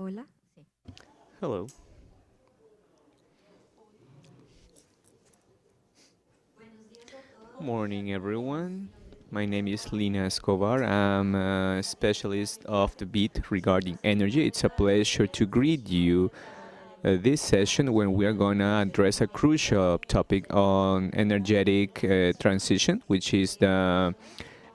Hola. Sí. Hello. Morning, everyone. My name is Lina Escobar. I'm a specialist of the beat regarding energy. It's a pleasure to greet you this session when we are going to address a crucial topic on energetic transition, which is the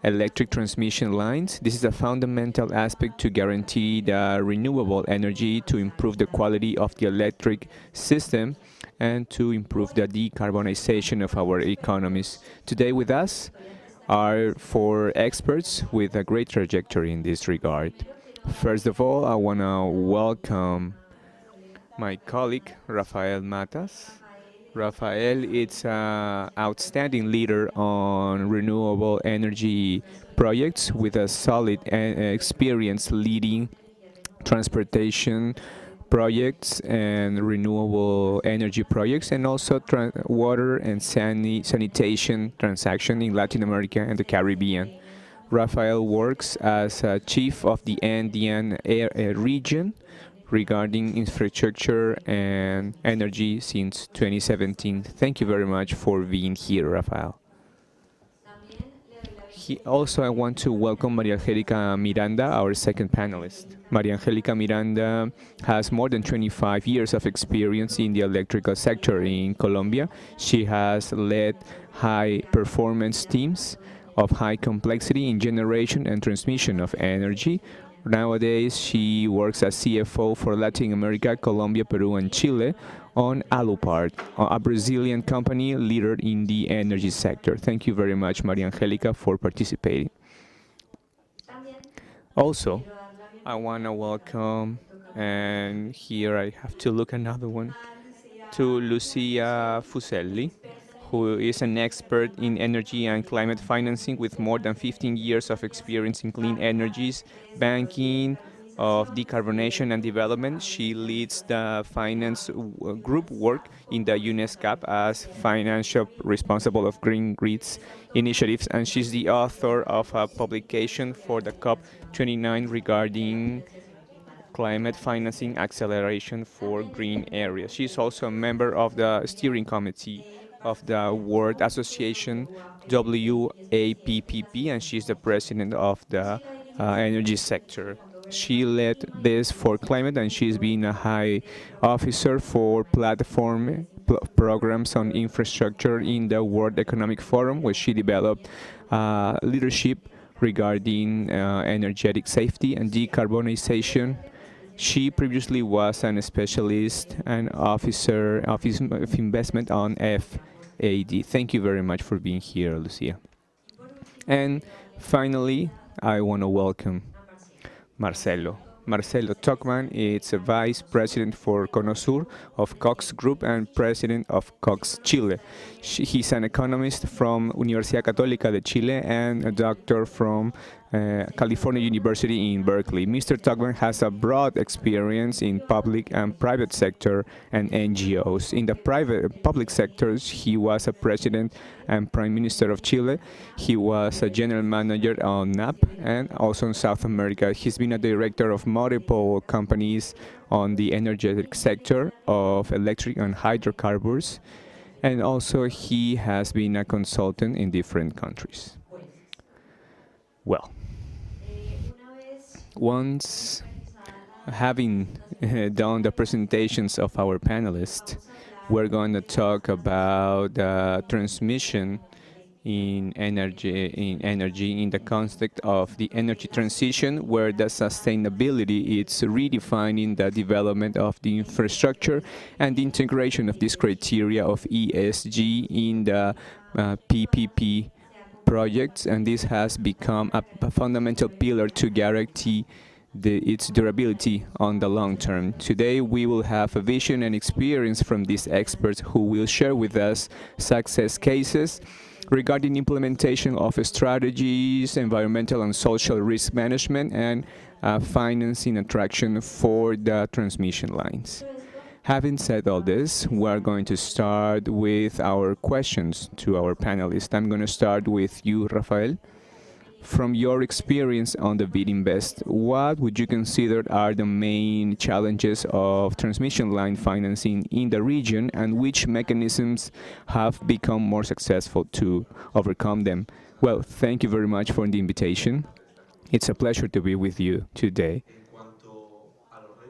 electric transmission lines. This is a fundamental aspect to guarantee the renewable energy to improve the quality of the electric system and to improve the decarbonization of our economies. Today with us are four experts with a great trajectory in this regard. First of all, I want to welcome my colleague Rafael Matas. Rafael is an outstanding leader on renewable energy projects with a solid experience leading transportation projects and renewable energy projects, and also water and sanitation transaction in Latin America and the Caribbean. Rafael works as chief of the Andean region regarding infrastructure and energy since 2017. Thank you very much for being here, Rafael. Also, I want to welcome Maria Angelica Miranda, our second panelist. Maria Angelica Miranda has more than 25 years of experience in the electrical sector in Colombia. She has led high performance teams of high complexity in generation and transmission of energy. Nowadays, she works as CFO for Latin America, Colombia, Peru, and Chile on Alupart, a Brazilian company leader in the energy sector. Thank you very much, Maria Angelica, for participating. Also, I want to welcome, and here I have to look another one, to Lucia Fuselli, who is an expert in energy and climate financing with more than 15 years of experience in clean energies, banking, of decarbonation and development. She leads the finance group work in the UNESCAP as financial responsible of green grids initiatives, and she's the author of a publication for the COP29 regarding climate financing acceleration for green areas. She's also a member of the steering committee of the World Association WAPPP, and she's the president of the energy sector. She led this for climate, and she's been a high officer for platform programs on infrastructure in the World Economic Forum, where she developed leadership regarding energetic safety and decarbonization. She previously was an specialist and officer of investment on FAD. Thank you very much for being here, Lucia. And finally, I want to welcome Marcelo. Marcelo Tuckman is a vice president for Conosur of Cox Group and president of Cox Chile. He's an economist from Universidad Católica de Chile and a doctor from California University in Berkeley. Mr. Tuckman has a broad experience in public and private sector and NGOs. In the public sectors, he was a president and prime minister of Chile. He was a general manager on NAP and also in South America. He's been a director of multiple companies on the energetic sector of electric and hydrocarbons. And also he has been a consultant in different countries. Well, once having done the presentations of our panelists, we're going to talk about transmission in energy in the context of the energy transition, where the sustainability is redefining the development of the infrastructure and the integration of this criteria of ESG in the PPP projects, and this has become a fundamental pillar to guarantee its durability on the long term. Today we will have a vision and experience from these experts who will share with us success cases regarding implementation of strategies, environmental and social risk management, and financing attraction for the transmission lines. Having said all this, we're going to start with our questions to our panelists. I'm going to start with you, Rafael. From your experience on the bid invest, what would you consider are the main challenges of transmission line financing in the region, and which mechanisms have become more successful to overcome them? Well, thank you very much for the invitation. It's a pleasure to be with you today.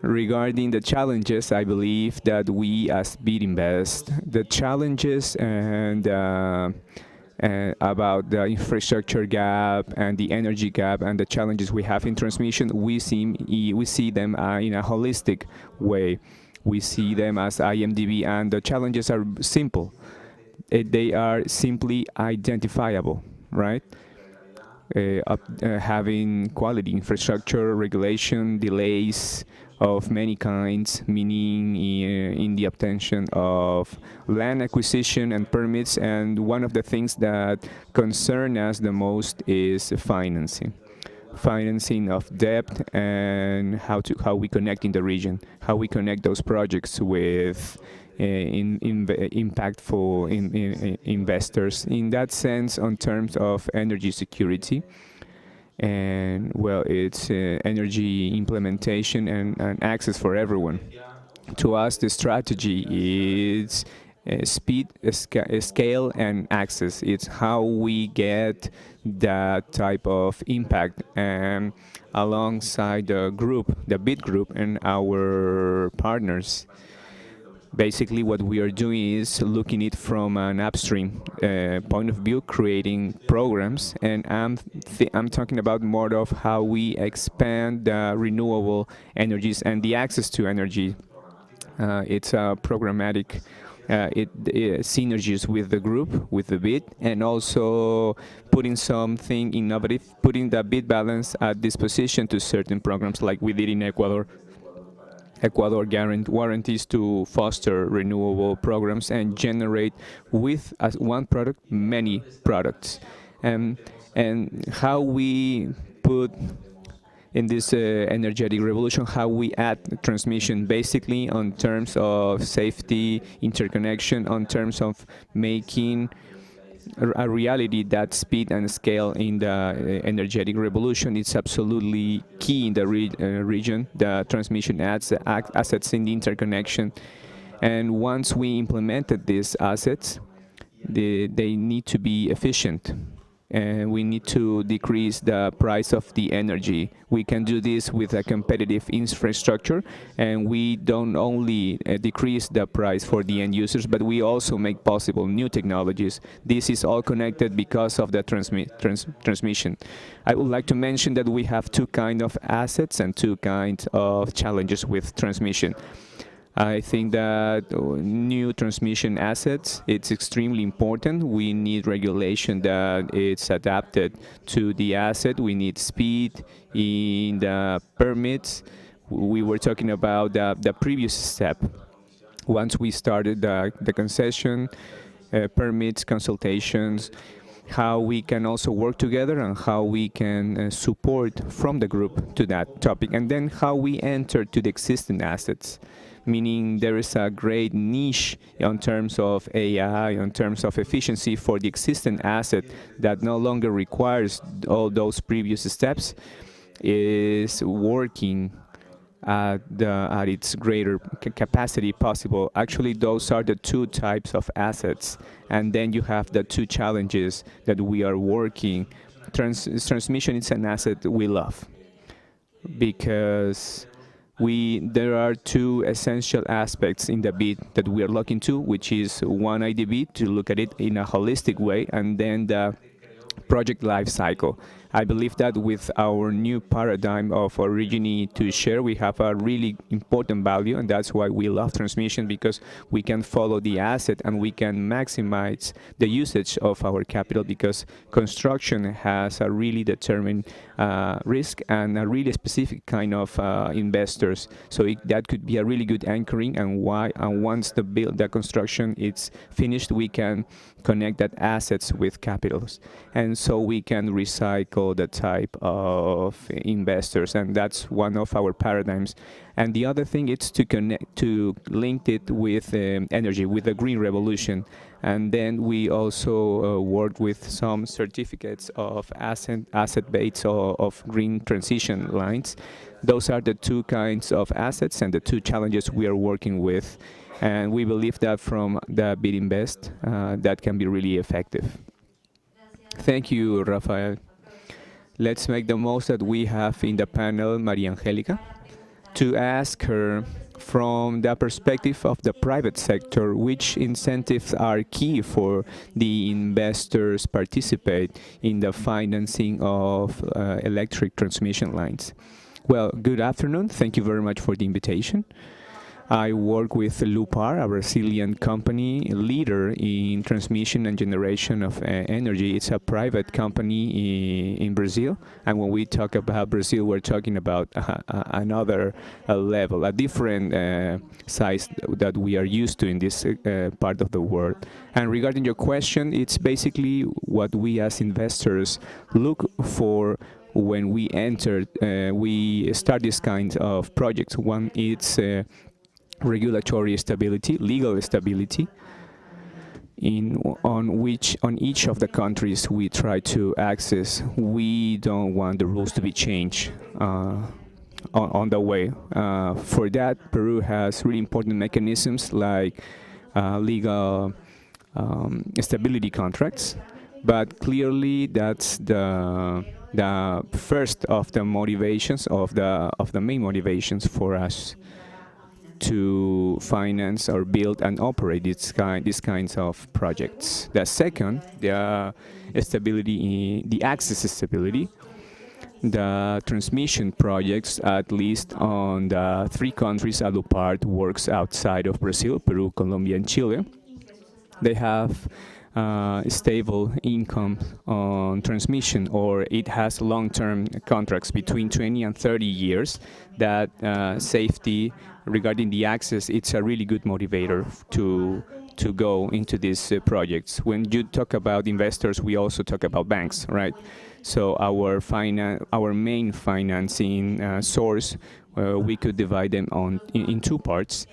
Regarding the challenges, I believe that we as Bid Invest, the challenges and about the infrastructure gap and the energy gap and the challenges we have in transmission, we see them in a holistic way. We see them as IMDb, and the challenges are simple. They are simply identifiable, right? Having quality infrastructure, regulation, delays of many kinds, meaning in the obtention of land acquisition and permits. And one of the things that concern us the most is financing of debt, and how we connect in the region, how we connect those projects with impactful investors. In that sense, on terms of energy security, and well, it's energy implementation and access for everyone. To us, the strategy is speed, scale, and access. It's how we get that type of impact, and alongside the group, the bid group, and our partners. Basically, what we are doing is looking it from an upstream point of view, creating programs, and I'm talking about more of how we expand the renewable energies and the access to energy. It's a programmatic synergies with the group, with the bid, and also putting something innovative, putting the bid balance at disposition to certain programs like we did in Ecuador. Ecuador warranties to foster renewable programs and generate with as one product many products. And how we put in this energetic revolution, how we add transmission basically on terms of safety, interconnection, on terms of making a reality that speed and scale in the energetic revolution is absolutely key in the region. The transmission assets in the interconnection, and once we implemented these assets, they need to be efficient, and we need to decrease the price of the energy. We can do this with a competitive infrastructure, and we don't only decrease the price for the end users, but we also make possible new technologies. This is all connected because of the transmission. I would like to mention that we have two kinds of assets and two kinds of challenges with transmission. I think that new transmission assets, it's extremely important. We need regulation that it's adapted to the asset. We need speed in the permits. We were talking about the previous step. Once we started the concession, permits, consultations, how we can also work together and how we can support from the group to that topic, and then how we enter to the existing assets, meaning there is a great niche in terms of AI, in terms of efficiency for the existing asset that no longer requires all those previous steps, is working at its greater capacity possible. Actually, those are the two types of assets. And then you have the two challenges that we are working. Transmission is an asset we love because there are two essential aspects in the bid that we are looking to, which is one IDB, to look at it in a holistic way, and then the project life cycle. I believe that with our new paradigm of originate to share, we have a really important value, and that's why we love transmission, because we can follow the asset and we can maximize the usage of our capital, because construction has a really determined risk and a really specific kind of investors. So that could be a really good anchoring, and once the construction is finished, we can connect that assets with capitals, and so we can recycle tackle that type of investors, and that's one of our paradigms. And the other thing is to link it with energy, with the green revolution. And then we also work with some certificates of asset base or of green transition lines. Those are the two kinds of assets and the two challenges we are working with. And we believe that from the Bid Invest, that can be really effective. Thank you, Rafael. Let's make the most that we have in the panel Maria Angelica to ask her from the perspective of the private sector, which incentives are key for the investors participate in the financing of electric transmission lines. Well, good afternoon. Thank you very much for the invitation. I work with Lupar, a Brazilian company leader in transmission and generation of energy. It's a private company in Brazil. And when we talk about Brazil, we're talking about another level, a different size that we are used to in this part of the world. And regarding your question, it's basically what we as investors look for when we we start this kind of projects. One, it's regulatory stability, legal stability, on each of the countries we try to access. We don't want the rules to be changed on the way. For that, Peru has really important mechanisms like legal stability contracts, but clearly that's the first of the motivations of the main motivations for us to finance or build and operate these kinds of projects. The second, the stability, the access stability, the transmission projects, at least on the three countries Alupart works outside of Brazil, Peru, Colombia, and Chile. They have stable income on transmission, or it has long-term contracts between 20 and 30 years. That safety regarding the access, it's a really good motivator to go into these projects. When you talk about investors, we also talk about banks, right? So our main financing source, we could divide them in two parts.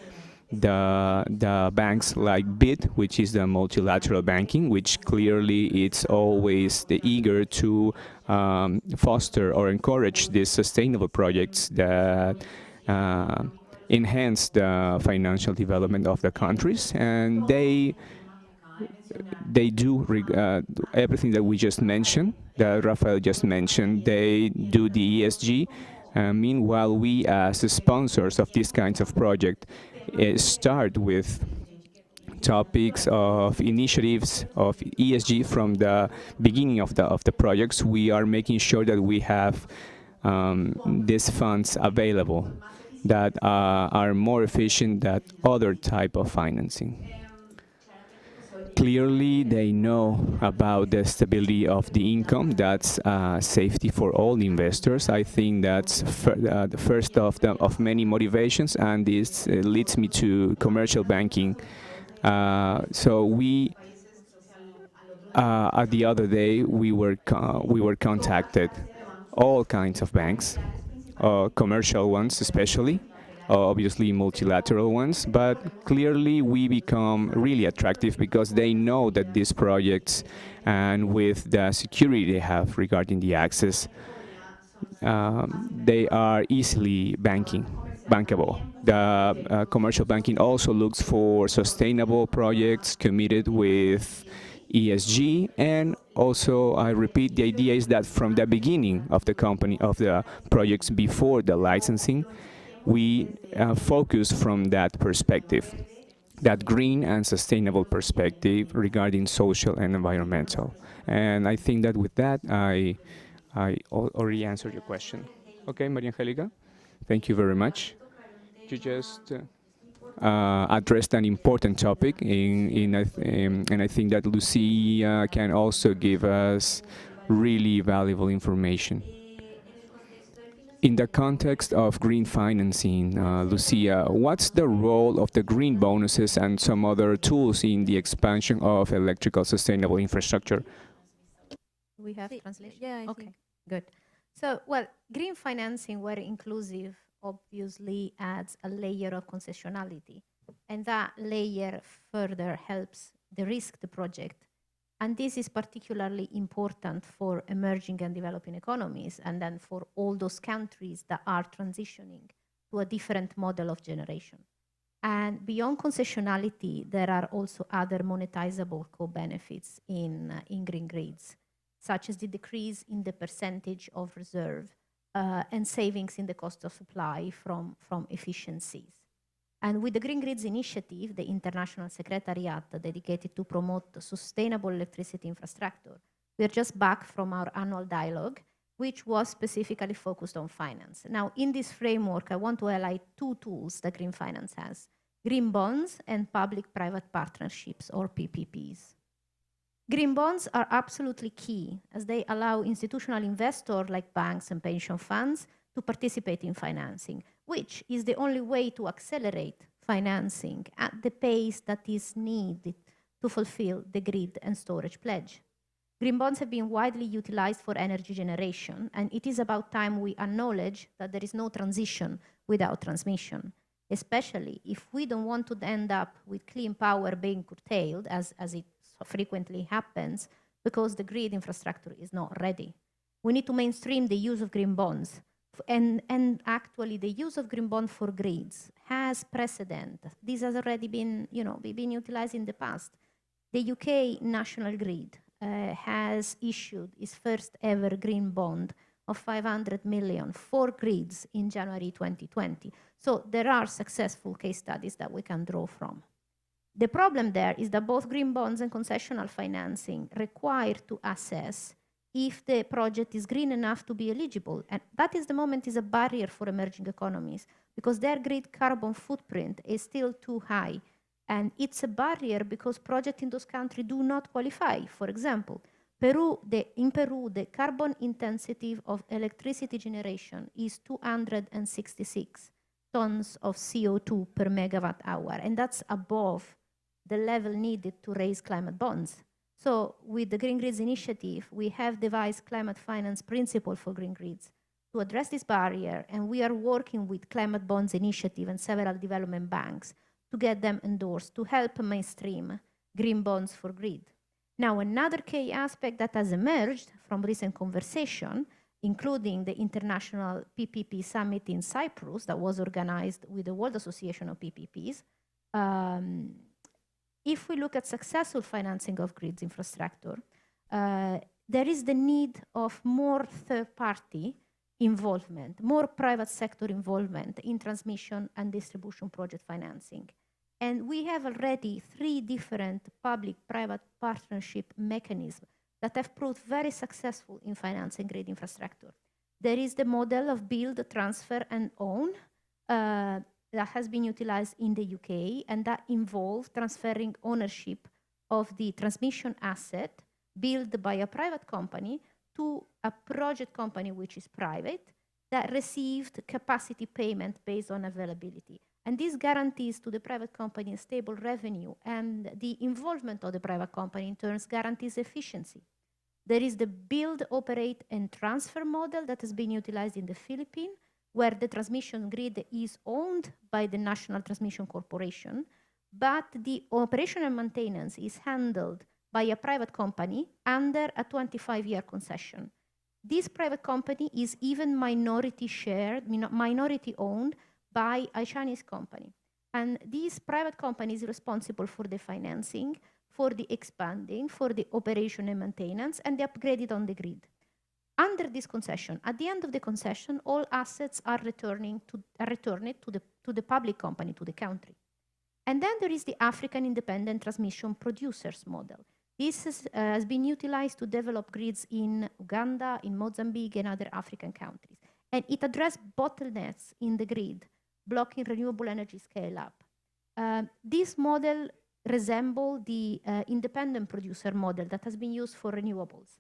The banks like BID, which is the multilateral banking, which clearly it's always eager to foster or encourage these sustainable projects that enhance the financial development of the countries, and they do everything that we just mentioned, that Rafael just mentioned. They do the ESG. Meanwhile, we as sponsors of these kinds of projects start with topics of initiatives of ESG from the beginning of the projects. We are making sure that we have these funds available that are more efficient than other type of financing. Clearly, they know about the stability of the income. That's safety for all investors. I think that's the first of many motivations, and this leads me to commercial banking. So we, at the other day, we were contacted, all kinds of banks, commercial ones especially, obviously multilateral ones, but clearly we become really attractive because they know that these projects, and with the security they have regarding the access, they are easily bankable. The commercial banking also looks for sustainable projects committed with ESG, and also, I repeat, the idea is that from the beginning of the company, of the projects before the licensing, we focus from that perspective, that green and sustainable perspective regarding social and environmental. And I think that with that, I already answered your question. Okay, Maria Angelica, thank you very much. You just addressed an important topic, and I think that Lucia can also give us really valuable information. In the context of green financing, Lucia, what's the role of the green bonuses and some other tools in the expansion of electrical sustainable infrastructure? We have translation. Yeah, I think. Good. So, well, green financing, where inclusive, obviously adds a layer of concessionality. And that layer further helps de-risk the project. And this is particularly important for emerging and developing economies, and then for all those countries that are transitioning to a different model of generation. And beyond concessionality, there are also other monetizable co-benefits in green grids, such as the decrease in the percentage of reserve and savings in the cost of supply from efficiencies. And with the Green Grids Initiative, the international secretariat dedicated to promote sustainable electricity infrastructure, we are just back from our annual dialogue, which was specifically focused on finance. Now, in this framework, I want to highlight two tools that green finance has: green bonds and public-private partnerships, or PPPs. Green bonds are absolutely key, as they allow institutional investors like banks and pension funds to participate in financing, which is the only way to accelerate financing at the pace that is needed to fulfill the grid and storage pledge. Green bonds have been widely utilized for energy generation, and it is about time we acknowledge that there is no transition without transmission, especially if we don't want to end up with clean power being curtailed, as it so frequently happens, because the grid infrastructure is not ready. We need to mainstream the use of green bonds. And actually, the use of green bond for grids has precedent. This has already been, been utilized in the past. The UK National Grid has issued its first ever green bond of 500 million for grids in January 2020. So there are successful case studies that we can draw from. The problem there is that both green bonds and concessional financing require to assess if the project is green enough to be eligible. And that is the moment is a barrier for emerging economies, because their grid carbon footprint is still too high. And it's a barrier because projects in those countries do not qualify. For example, in Peru, the carbon intensity of electricity generation is 266 tons of CO2 per megawatt hour. And that's above the level needed to raise climate bonds. So with the Green Grids Initiative, we have devised climate finance principle for green grids to address this barrier. And we are working with Climate Bonds Initiative and several development banks to get them endorsed to help mainstream green bonds for grid. Now, another key aspect that has emerged from recent conversation, including the International PPP Summit in Cyprus that was organized with the World Association of PPPs, if we look at successful financing of grids infrastructure, there is the need of more third-party involvement, more private sector involvement in transmission and distribution project financing. And we have already 3 different public-private partnership mechanisms that have proved very successful in financing grid infrastructure. There is the model of build, transfer, and own that has been utilized in the UK, and that involves transferring ownership of the transmission asset built by a private company to a project company which is private that received capacity payment based on availability. And this guarantees to the private company a stable revenue, and the involvement of the private company in turn guarantees efficiency. There is the build, operate, and transfer model that has been utilized in the Philippines, where the transmission grid is owned by the National Transmission Corporation, but the operation and maintenance is handled by a private company under a 25-year concession. This private company is even minority shared, minority owned by a Chinese company. And this private company is responsible for the financing, for the expanding, for the operation and maintenance, and the upgraded on the grid. Under this concession, at the end of the concession, all assets are returned to the public company, to the country. And then there is the African Independent Transmission Producers model. This has been utilized to develop grids in Uganda, in Mozambique, and other African countries. And it addressed bottlenecks in the grid, blocking renewable energy scale-up. This model resembles the independent producer model that has been used for renewables.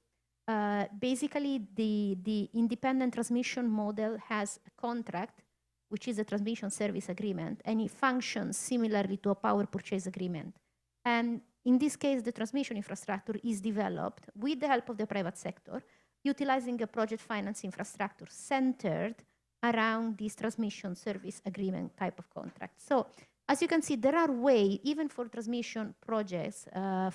Basically, the independent transmission model has a contract, which is a transmission service agreement, and it functions similarly to a power purchase agreement. And in this case, the transmission infrastructure is developed with the help of the private sector utilizing a project finance infrastructure centered around this transmission service agreement type of contract. So as you can see, there are ways, even for transmission projects,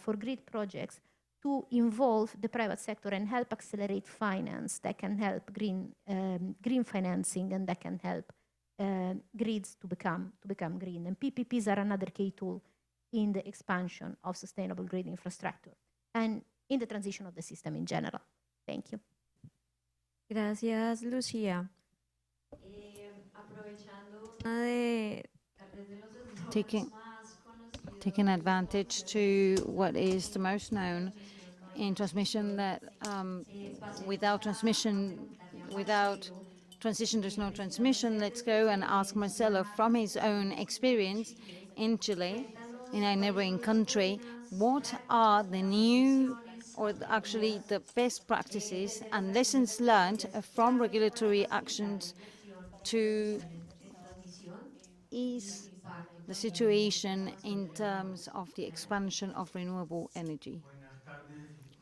for grid projects, to involve the private sector and help accelerate finance that can help green financing and that can help grids to become green. And PPPs are another key tool in the expansion of sustainable grid infrastructure and in the transition of the system in general. Thank you. Gracias, Lucía. Taking advantage to what is the most known in transmission, that without transition, there's no transmission. Let's go and ask Marcelo from his own experience in Chile, in a neighboring country, what are the new, or actually the best practices and lessons learned from regulatory actions to ease the situation in terms of the expansion of renewable energy.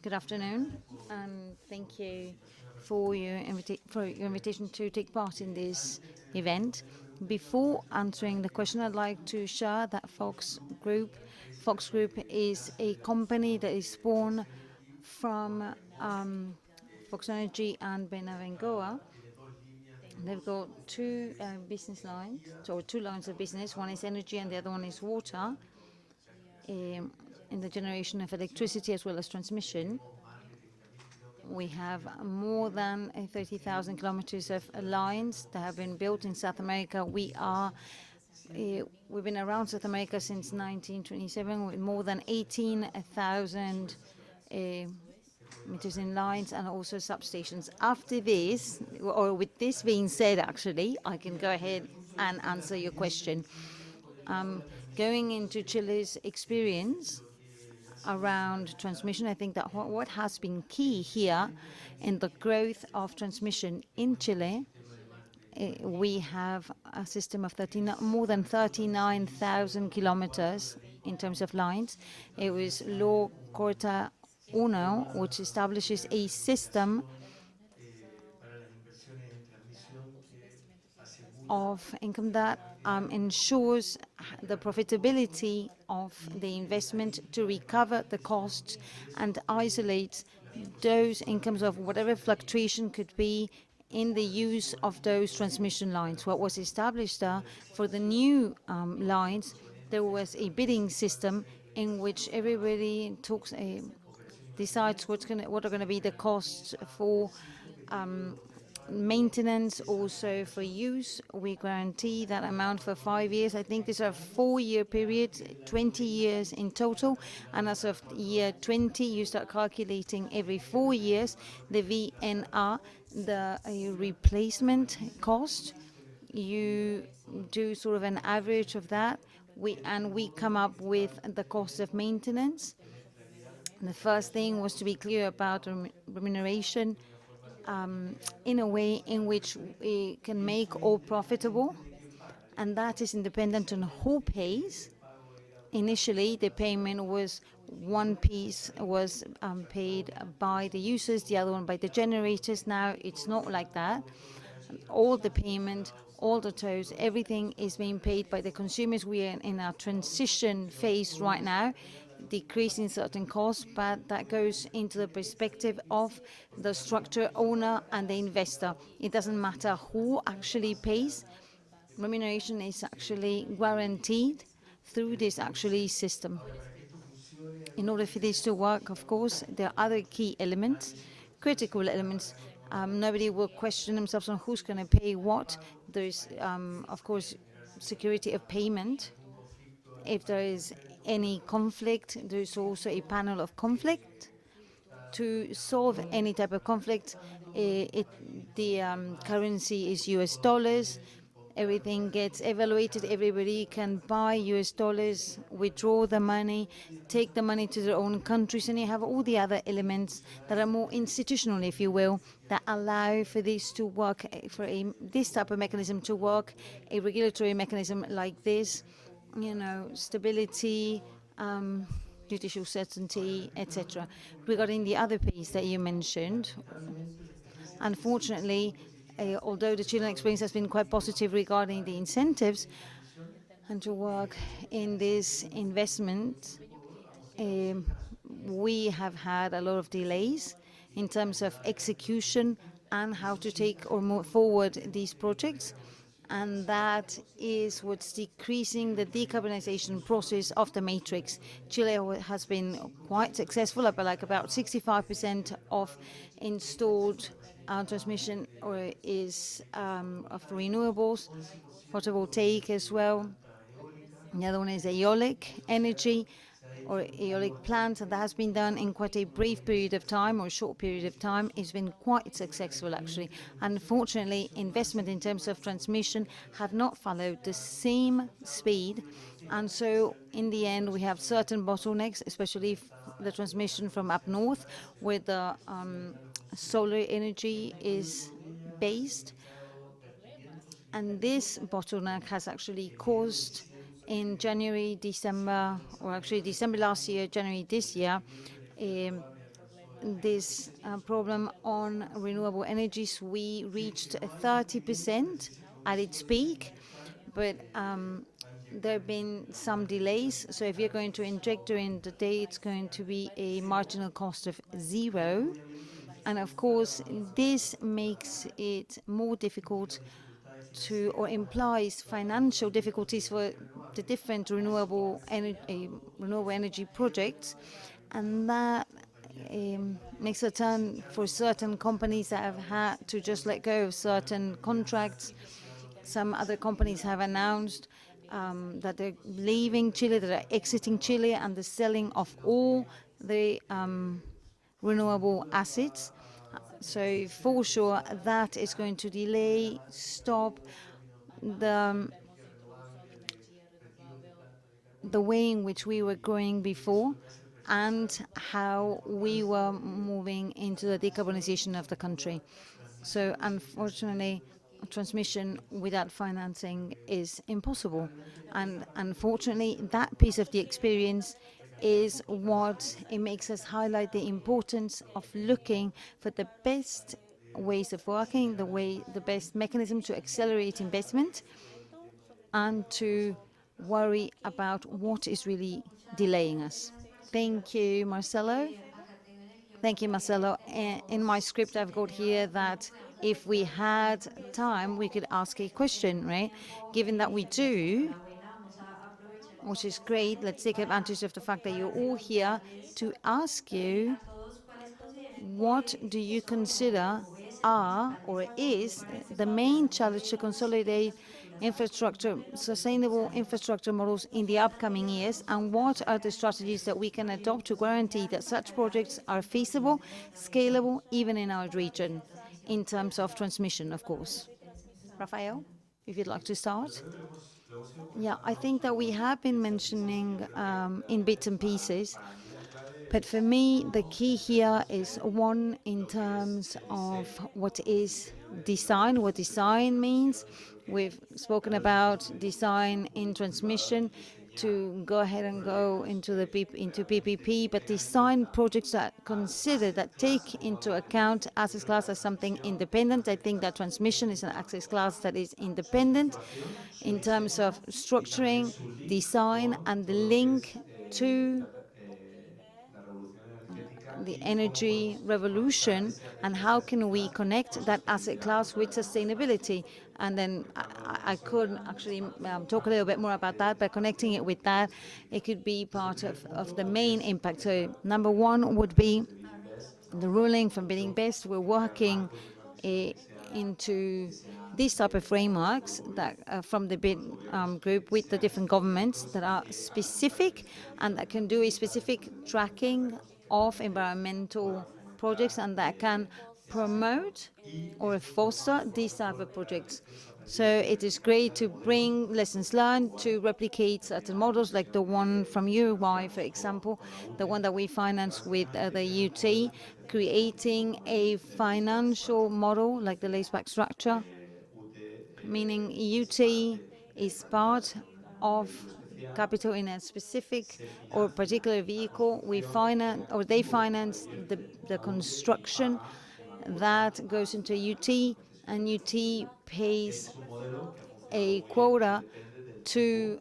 Good afternoon, and thank you for your invitation to take part in this event. Before answering the question, I'd like to share that Fox Group is a company that is born from Fox Energy and Benavengoa. They've got two business lines, or two lines of business. One is energy and the other one is water, in the generation of electricity as well as transmission. We have more than 30,000 kilometers of lines that have been built in South America. We've been around South America since 1927 with more than 18,000 meters in lines and also substations. After this, or with this being said, actually, I can go ahead and answer your question. Going into Chile's experience around transmission, I think that what has been key here in the growth of transmission in Chile, we have a system of more than 39,000 kilometers in terms of lines. It was Law Corta Uno, which establishes a system of income that ensures the profitability of the investment to recover the costs and isolate those incomes of whatever fluctuation could be in the use of those transmission lines. What was established for the new lines, there was a bidding system in which everybody decides what are going to be the costs for maintenance, also for use. We guarantee that amount for 5 years. I think these are 4-year periods, 20 years in total. And as of year 20, you start calculating every 4 years the VNR, the replacement cost. You do sort of an average of that, and we come up with the cost of maintenance. And the first thing was to be clear about remuneration in a way in which we can make all profitable, and that is independent on who pays. Initially, the payment was one piece was paid by the users, the other one by the generators. Now it's not like that. All the payment, all the tolls, everything is being paid by the consumers. We are in a transition phase right now, decreasing certain costs, but that goes into the perspective of the structure owner and the investor. It doesn't matter who actually pays. Remuneration is actually guaranteed through this system. In order for this to work, of course, there are other key elements, critical elements. Nobody will question themselves on who's going to pay what. There's, of course, security of payment. If there is any conflict, there's also a panel of conflict. To solve any type of conflict, the currency is US dollars. Everything gets evaluated. Everybody can buy US dollars, withdraw the money, take the money to their own countries, and you have all the other elements that are more institutional, if you will, that allow for this to work, for this type of mechanism to work, a regulatory mechanism like this. Stability, judicial certainty, etc. Regarding the other piece that you mentioned, unfortunately, although the Chilean experience has been quite positive regarding the incentives and to work in this investment, we have had a lot of delays in terms of execution and how to take or move forward these projects. And that is what's decreasing the decarbonization process of the matrix. Chile has been quite successful, like about 65% of installed transmission or is of renewables, photovoltaic as well. The other one is aeolic energy or aeolic plants, and that has been done in quite a brief period of time or a short period of time. It's been quite successful, actually. Unfortunately, investment in terms of transmission have not followed the same speed, and so in the end, we have certain bottlenecks, especially the transmission from up north, where the solar energy is based. And this bottleneck has actually caused in January, December, or actually December last year, January this year, this problem on renewable energies. We reached 30% at its peak, but there have been some delays. So if you're going to inject during the day, it's going to be a marginal cost of 0. And of course, this makes it more difficult to, or implies financial difficulties for the different renewable energy projects, and that makes a turn for certain companies that have had to just let go of certain contracts. Some other companies have announced that they're leaving Chile, that they're exiting Chile, and the selling of all the renewable assets. So for sure, that is going to delay, stop the way in which we were growing before and how we were moving into the decarbonization of the country. So unfortunately, transmission without financing is impossible. And unfortunately, that piece of the experience is what it makes us highlight the importance of looking for the best ways of working, the best mechanism to accelerate investment and to worry about what is really delaying us. Thank you, Marcelo. Thank you, Marcelo. In my script, I've got here that if we had time, we could ask a question, right? Given that we do, which is great, let's take advantage of the fact that you're all here to ask you, what do you consider are or is the main challenge to consolidate infrastructure, sustainable infrastructure models in the upcoming years, and what are the strategies that we can adopt to guarantee that such projects are feasible, scalable, even in our region, in terms of transmission, of course. Rafael, if you'd like to start. Yeah, I think that we have been mentioning in bits and pieces, but for me, the key here is one in terms of what is design, what design means. We've spoken about design in transmission to go ahead and go into PPP, but design projects that consider, that take into account asset class as something independent. I think that transmission is an asset class that is independent in terms of structuring, design, and the link to the energy revolution, and how can we connect that asset class with sustainability. And then I could actually talk a little bit more about that, but connecting it with that, it could be part of the main impact. So number one would be the ruling from Bidding Best. We're working into these type of frameworks that from the bid group with the different governments that are specific and that can do a specific tracking of environmental projects and that can promote or foster these type of projects. So it is great to bring lessons learned, to replicate certain models like the one from Uruguay, for example, the one that we financed with the UT, creating a financial model like the laceback structure, meaning UT is part of capital in a specific or particular vehicle. We finance, or they finance the construction that goes into UT, and UT pays a quota to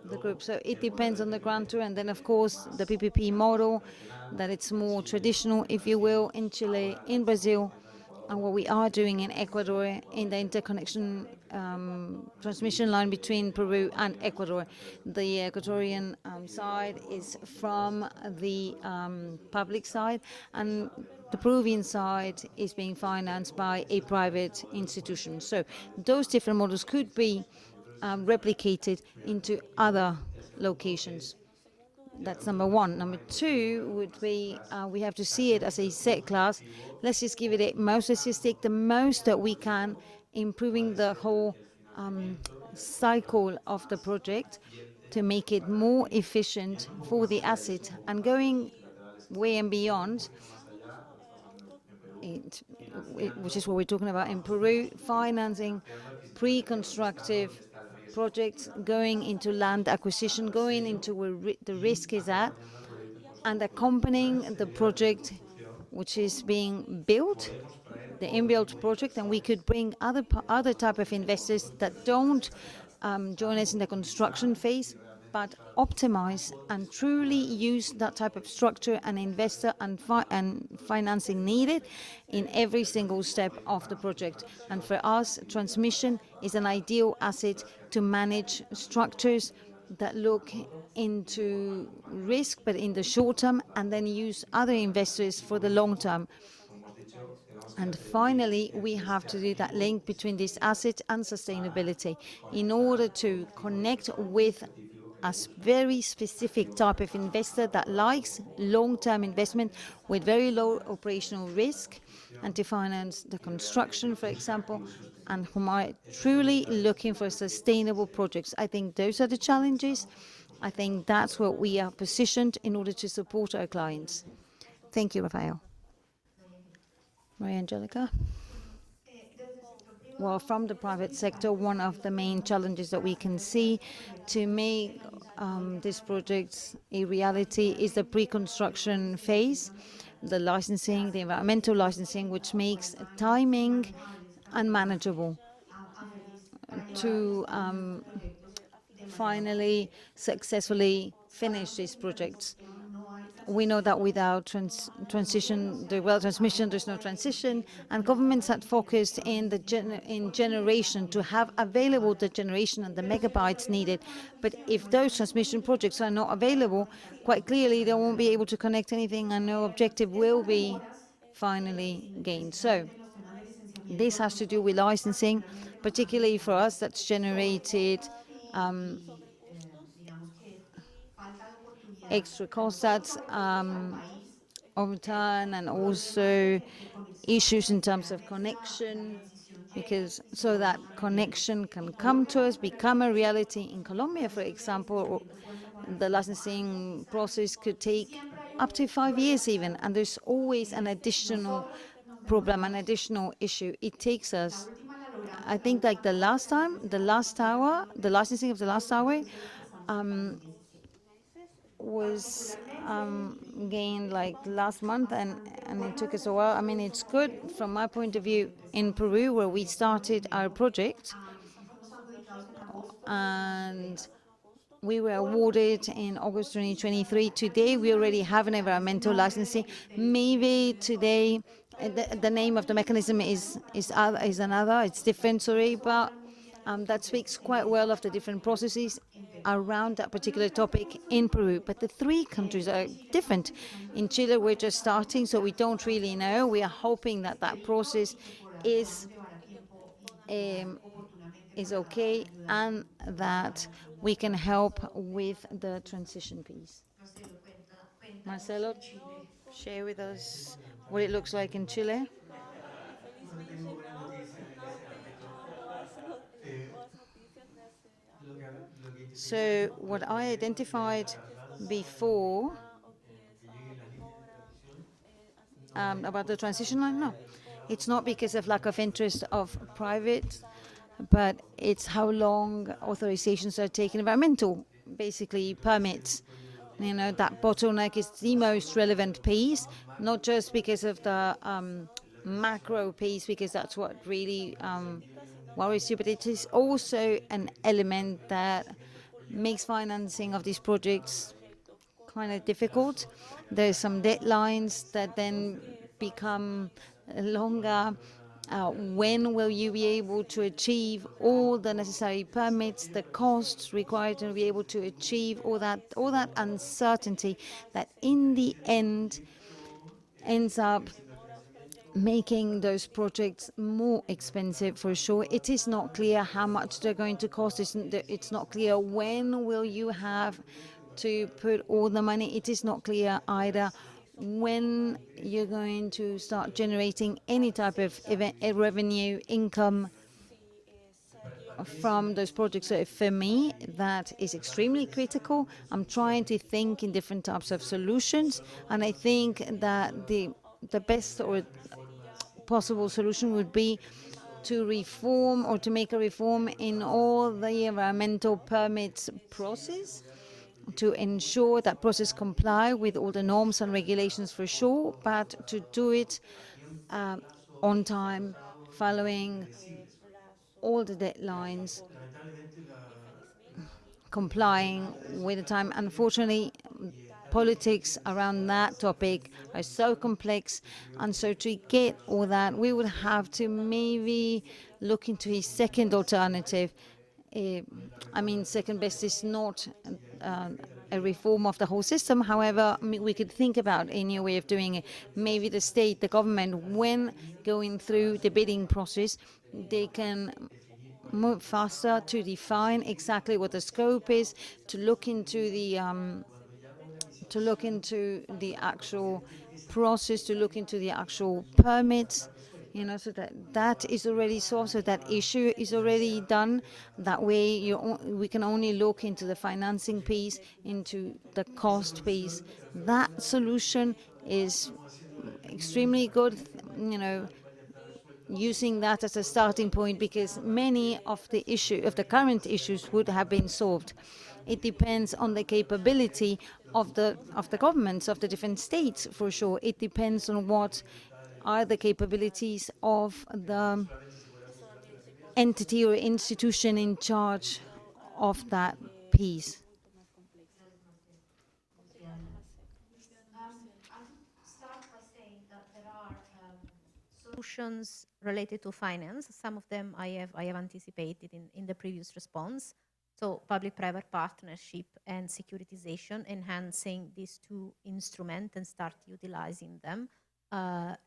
the group. So it depends on the grantor, and then of course the PPP model, that it's more traditional, if you will, in Chile, in Brazil, and what we are doing in Ecuador in the interconnection transmission line between Peru and Ecuador. The Ecuadorian side is from the public side, and the Peruvian side is being financed by a private institution. So those different models could be replicated into other locations. That's number one. Number two would be we have to see it as a set class. Let's just give it a most. Let's just take the most that we can, improving the whole cycle of the project to make it more efficient for the asset, and going way and beyond. Which is what we're talking about in Peru, financing pre-constructive projects, going into land acquisition, going into where the risk is at, and accompanying the project which is being built, the in-built project, and we could bring other type of investors that don't join us in the construction phase, but optimize and truly use that type of structure and investor and financing needed in every single step of the project. And for us, transmission is an ideal asset to manage structures that look into risk, but in the short term, and then use other investors for the long term. And finally, we have to do that link between this asset and sustainability in order to connect with a very specific type of investor that likes long-term investment with very low operational risk, and to finance the construction, for example, and whom are truly looking for sustainable projects. I think those are the challenges. I think that's what we are positioned in order to support our clients. Thank you, Rafael. Maria Angelica? Well, from the private sector, one of the main challenges that we can see to make these projects a reality is the pre-construction phase, the licensing, the environmental licensing, which makes timing unmanageable to finally successfully finish these projects. We know that without transmission, there's no transition, and governments had focused in generation to have available the generation and the megabytes needed. But if those transmission projects are not available, quite clearly they won't be able to connect anything, and no objective will be finally gained. So this has to do with licensing, particularly for us, that's generated extra costs that's over time, and also issues in terms of connection, because so that connection can come to us, become a reality. In Colombia, for example, the licensing process could take up to 5 years even, and there's always an additional problem, an additional issue. It takes us, I think, like the last time, the licensing of the last tower was gained like last month, and it took us a while. I mean, it's good from my point of view in Peru, where we started our project, and we were awarded in August 2023. Today, we already have an environmental licensing. Maybe today, the name of the mechanism is another, it's different, sorry, but that speaks quite well of the different processes around that particular topic in Peru. But the three countries are different. In Chile, we're just starting, so we don't really know. We are hoping that that process is okay, and that we can help with the transition piece. Marcelo, share with us what it looks like in Chile. So what I identified before about the transition line, no. It's not because of lack of interest of private but it's how long authorizations are taken, environmental, basically permits. You know, that bottleneck is the most relevant piece, not just because of the macro piece, because that's what really worries you, but it is also an element that makes financing of these projects kind of difficult. There's some deadlines that then become longer. When will you be able to achieve all the necessary permits, the costs required to be able to achieve all that uncertainty that in the end ends up making those projects more expensive for sure. It is not clear how much they're going to cost. It's not clear when will you have to put all the money. It is not clear either when you're going to start generating any type of revenue income from those projects. So for me, that is extremely critical. I'm trying to think in different types of solutions, and I think that the best or possible solution would be to reform or to make a reform in all the environmental permits process, to ensure that process comply with all the norms and regulations for sure, but to do it on time, following all the deadlines, complying with the time. Unfortunately, politics around that topic are so complex, and so to get all that, we would have to maybe look into a second alternative. I mean, second best is not a reform of the whole system. However, I mean, we could think about a new way of doing it. Maybe the state, the government, when going through the bidding process, they can move faster to define exactly what the scope is, to look into the actual process, to look into the actual permits, you know, so that that is already solved, so that issue is already done. That way, we can only look into the financing piece, into the cost piece. That solution is extremely good, you know, using that as a starting point, because many of the current issues would have been solved. It depends on the capability of the governments of the different states, for sure. It depends on what are the capabilities of the entity or institution in charge of that piece. Start by saying that there are solutions related to finance. Some of them I have anticipated in the previous response. So public-private partnership and securitization, enhancing these two instruments and start utilizing them,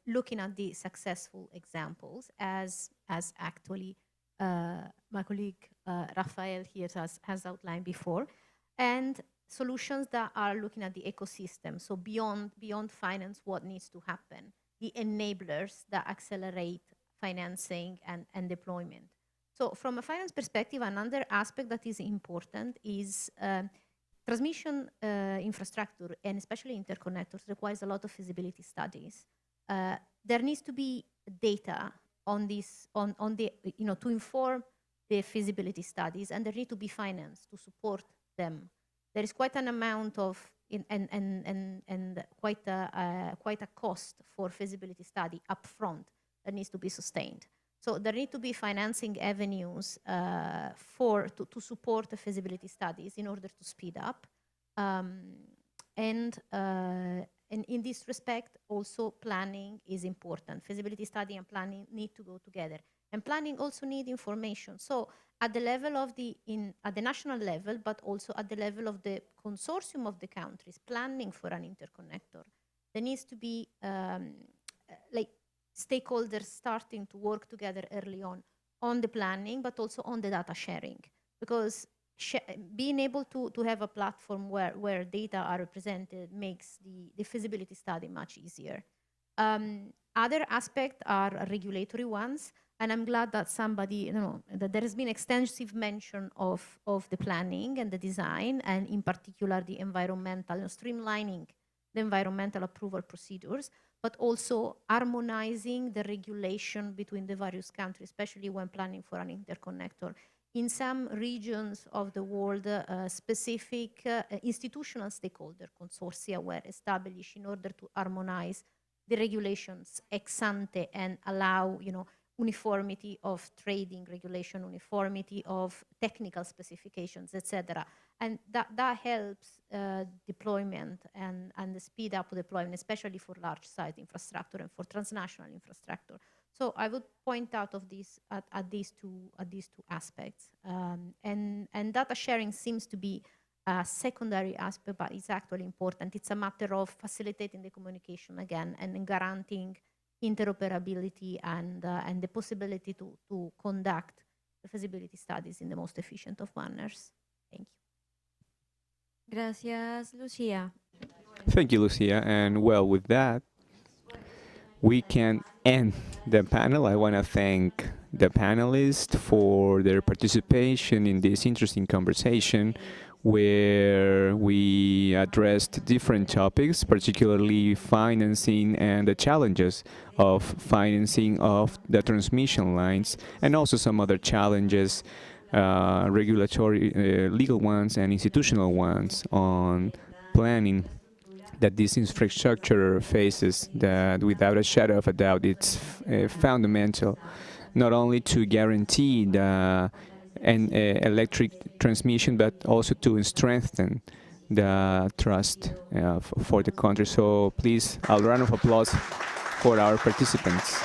looking at the successful examples as actually my colleague Rafael here has outlined before, and solutions that are looking at the ecosystem. So beyond finance, what needs to happen, the enablers that accelerate financing and deployment. So from a finance perspective, another aspect that is important is transmission infrastructure, and especially interconnectors, requires a lot of feasibility studies. There needs to be data on this, on the, you know, to inform the feasibility studies, and there need to be finance to support them. There is quite an amount of and quite a cost for feasibility study upfront that needs to be sustained. So there need to be financing avenues to support the feasibility studies in order to speed up. And in this respect, also planning is important. Feasibility study and planning need to go together. And planning also need information. So at the level of at the national level, but also at the level of the consortium of the countries planning for an interconnector, there needs to be like stakeholders starting to work together early on the planning, but also on the data sharing. Because being able to have a platform where data are represented makes the feasibility study much easier. Other aspects are regulatory ones, and I'm glad that that there has been extensive mention of the planning and the design, and in particular the environmental, streamlining the environmental approval procedures. but also harmonizing the regulation between the various countries, especially when planning for an interconnector. In some regions of the world, specific institutional stakeholder consortia were established in order to harmonize the regulations ex ante and allow, uniformity of trading regulation, uniformity of technical specifications, etc. And that helps deployment and the speed up deployment, especially for large site infrastructure and for transnational infrastructure. So I would point out of these at these two aspects, and data sharing seems to be a secondary aspect, but it's actually important. It's a matter of facilitating the communication again and guaranteeing interoperability and the possibility to conduct the feasibility studies in the most efficient of manners. Thank you. Gracias, Lucía. Thank you, Lucia. And well, with that, we can end the panel. I want to thank the panelists for their participation in this interesting conversation where we addressed different topics, particularly financing and the challenges of financing of the transmission lines, and also some other challenges, regulatory, legal ones, and institutional ones on planning that this infrastructure faces, that without a shadow of a doubt it's fundamental not only to guarantee the electric transmission but also to strengthen the trust for the country. So please, a round of applause for our participants.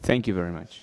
Thank you very much.